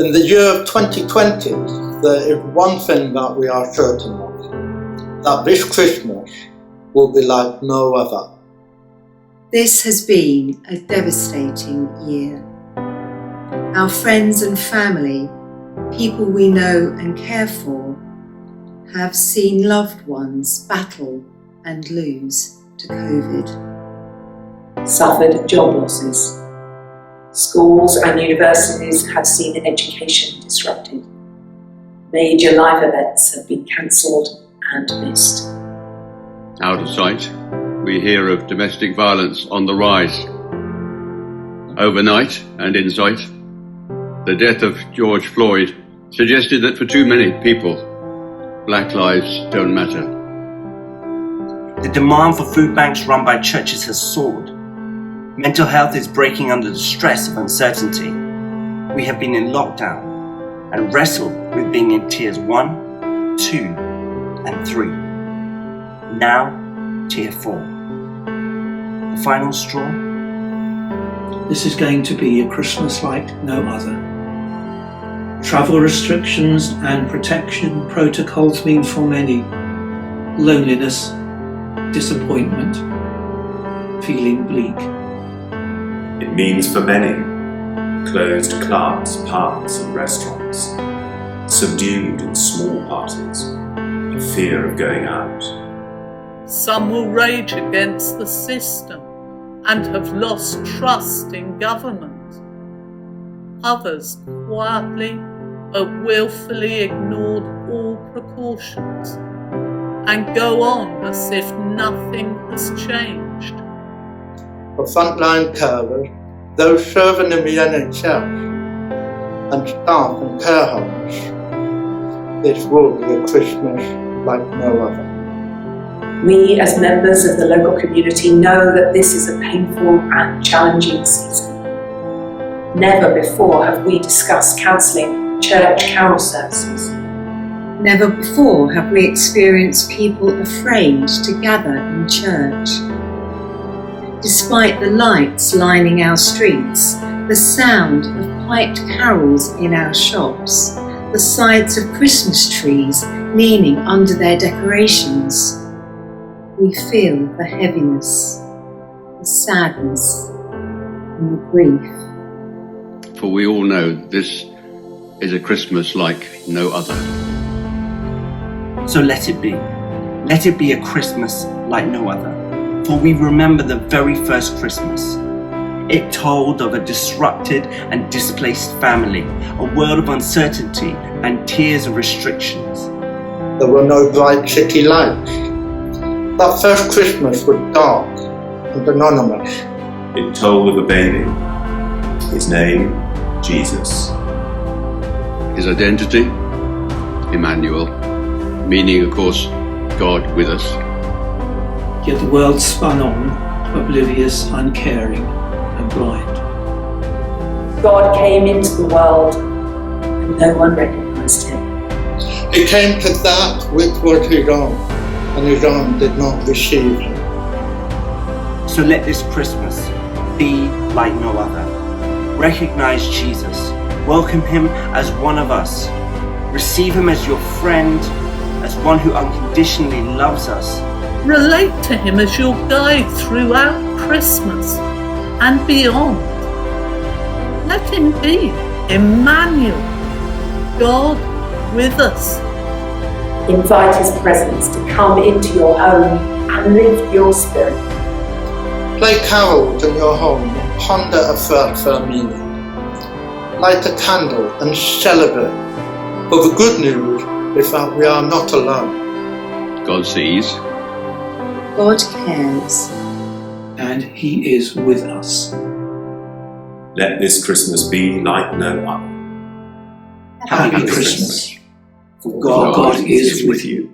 In the year of 2020, there is one thing that we are certain of, that this Christmas will be like no other. This has been a devastating year. Our friends and family, people we know and care for, have seen loved ones battle and lose to COVID. Suffered job losses. Schools and universities have seen education disrupted. Major life events have been cancelled and missed. Out of sight, we hear of domestic violence on the rise. Overnight and in sight, the death of George Floyd suggested that for too many people, black lives don't matter. The demand for food banks run by churches has soared. Mental health is breaking under the stress of uncertainty. We have been in lockdown and wrestled with being in tiers 1, 2, and 3. Now, tier 4. The final straw? This is going to be a Christmas like no other. Travel restrictions and protection protocols mean for many loneliness, disappointment, feeling bleak. It means for many closed clubs, pubs and restaurants, subdued and small parties, a fear of going out. Some will rage against the system and have lost trust in government. Others quietly but willfully ignored all precautions and go on as if nothing has changed. For frontline carers, those serving in the NHS, and staff in care homes, this will be a Christmas like no other. We as members of the local community know that this is a painful and challenging season. Never before have we discussed cancelling church carol services. Never before have we experienced people afraid to gather in church. Despite the lights lining our streets, the sound of piped carols in our shops, the sides of Christmas trees leaning under their decorations, we feel the heaviness, the sadness, and the grief. For we all know this is a Christmas like no other. So let it be. Let it be a Christmas like no other. For we remember the very first Christmas. It told of a disrupted and displaced family, a world of uncertainty and tears of restrictions. There were no bright city lights. That first Christmas was dark and anonymous. It told of a baby, his name, Jesus. His identity, Emmanuel, meaning of course, God with us. Yet the world spun on, oblivious, uncaring, and blind. God came into the world and no one recognised him. He came to that which was his own, and his own did not receive him. So let this Christmas be like no other. Recognise Jesus. Welcome him as one of us. Receive him as your friend, as one who unconditionally loves us. Relate to him as your guide throughout Christmas and beyond. Let him be Emmanuel, God with us. Invite his presence to come into your home and lift your spirit. Play carols in your home and ponder afresh their meaning. Light a candle and celebrate. For the good news is that we are not alone. God sees. God cares. And he is with us. Let this Christmas be like no other. Happy Christmas. For God is with you.